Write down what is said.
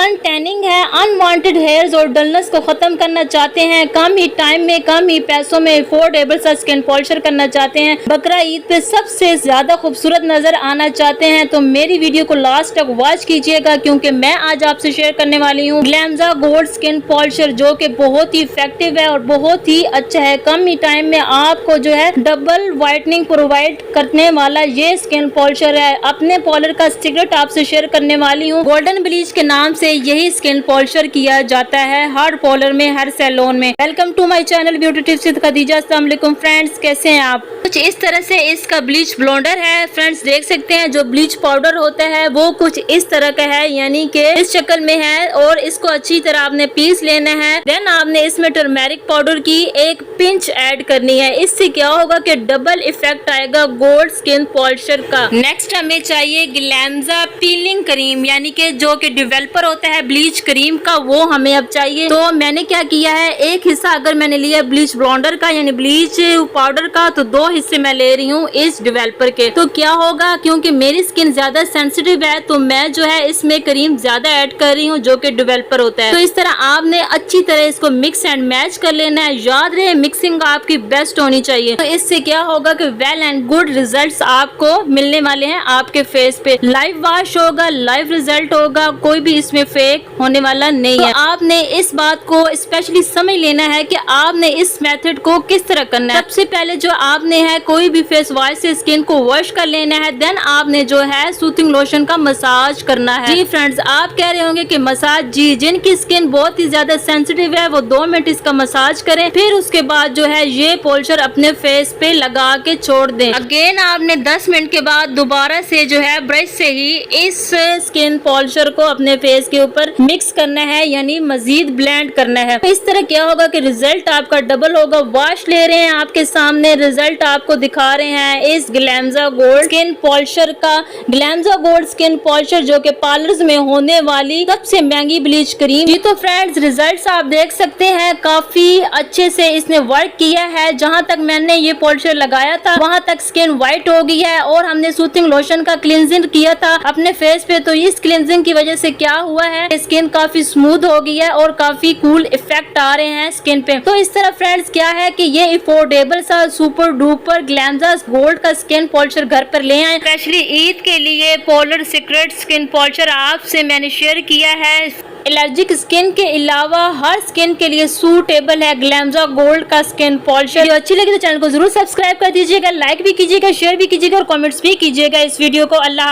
सन tanning है, unwanted hairs और dullness को खत्म करना चाहते हैं, कम ही टाइम में कम ही पैसों में अफोर्डेबल सा स्किन पॉलिशर करना चाहते हैं, बकरा ईद पे सबसे ज्यादा खूबसूरत नजर आना चाहते हैं, तो मेरी वीडियो को लास्ट तक वॉच कीजिएगा क्योंकि मैं आज आपसे शेयर करने वाली हूँ ग्लैमजा गोल्ड स्किन पॉलिशर, जो कि बहुत ही इफेक्टिव है और बहुत ही अच्छा है। कम ही टाइम में आपको जो है डबल व्हाइटनिंग प्रोवाइड करने वाला ये स्किन पॉलिशर है। अपने पॉलर का सीक्रेट आपसे शेयर करने वाली हूँ। गोल्डन ब्लीच के नाम से यही स्किन पॉलिशर किया जाता है हर पॉलर में, हर सैलून में। Welcome to my channel beauty tips with Khadija. अस्सलाम वालेकुम फ्रेंड्स, कैसे हैं आप? कुछ इस तरह से इसका ब्लीच ब्लेंडर है फ्रेंड्स, देख सकते हैं। जो ब्लीच पाउडर होता है वो कुछ इस तरह का है, यानी कि इस शक्ल में है, और इसको अच्छी तरह आपने पीस लेना है। देन आपने इसमें टर्मेरिक पाउडर की एक पिंच ऐड करनी है। इससे क्या होगा कि डबल इफेक्ट आएगा गोल्ड स्किन पॉलिशर का। नेक्स्ट हमें चाहिए ग्लैमजा पीलिंग क्रीम, यानी कि जो कि डेवलपर होता है ब्लीच क्रीम का, वो हमें अब चाहिए। तो मैंने क्या किया है, एक हिस्सा अगर मैंने लिया ब्लीच ब्लेंडर का यानी ब्लीच पाउडर का, तो 2 हिस्से मैं ले रही हूँ इस डेवलपर के। तो क्या होगा, क्योंकि मेरी स्किन ज्यादा सेंसिटिव है तो मैं जो है इसमें क्रीम ज्यादा ऐड कर रही हूँ जो कि डेवलपर होता है। तो इस तरह आपने अच्छी तरह इसको मिक्स एंड मैच कर लेना है। याद रहे मिक्सिंग आपकी बेस्ट होनी चाहिए। तो इससे क्या होगा कि वेल एंड गुड रिजल्ट्स आपको मिलने वाले हैं आपके फेस पे। लाइव वॉश होगा, लाइव रिजल्ट होगा, कोई भी इसमें फेक होने वाला नहीं है। आपने इस बात को स्पेशली समझ लेना है कि आपने इस मेथड को किस तरह करना है। सबसे पहले जो आपने है कोई भी फेस वॉश से स्किन को वॉश कर लेना है। देन आपने जो है सूथिंग लोशन का मसाज करना है। जी फ्रेंड्स, आप कह रहे होंगे कि मसाज, जी जिनकी स्किन बहुत ही ज्यादा सेंसिटिव है वो 2 मिनट इसका मसाज करें, फिर उसके बाद जो है ये पॉलिशर अपने फेस पे लगा के छोड़ दें। अगेन आपने 10 मिनट के बाद दोबारा से जो है ब्रश से ही इस स्किन पॉलिशर को अपने फेस के ऊपर मिक्स करना है, यानी मजीद ब्लेंड करना है। इस तरह क्या होगा कि रिजल्ट आपका डबल होगा। वॉश ले रहे हैं आपके सामने, रिजल्ट आपको दिखा रहे हैं इस ग्लैमजा गोल्ड स्किन पॉलिशर का। ग्लैमजा गोल्ड स्किन पॉलिशर जो कि पार्लर्स में होने वाली सबसे महंगी ब्लीच क्रीम। जी तो फ्रेंड्स, रिजल्ट्स आप देख सकते हैं, काफी अच्छे से इसने वर्क किया है। जहां तक मैंने ये पॉलिशर लगाया था वहां तक स्किन व्हाइट हो गई है, और हमने सूथिंग लोशन का क्लींजिंग किया था अपने फेस पे, तो इस क्लींजिंग की वजह से क्या हुआ है, स्किन काफी स्मूथ हो गई है और काफी कूल इफेक्ट आ रहे हैं स्किन पे। तो इस तरह फ्रेंड्स क्या है कि ये अफोर्डेबल सा सुपर डुपर ग्लैमजा गोल्ड का स्किन पॉलिशर घर पर ले आए। स्पेशली ईद के लिए पोलर सीक्रेट स्किन पॉलिशर आपसे मैंने शेयर किया है। एलर्जिक स्किन के अलावा हर स्किन के लिए सूटेबल है ग्लैमजा गोल्ड का स्किन पॉलिशर। जो अच्छी लगी तो चैनल को जरूर सब्सक्राइब कर दीजिएगा, लाइक भी कीजिएगा, शेयर भी कीजिएगा और कमेंट्स भी कीजिएगा इस वीडियो को। अल्लाह।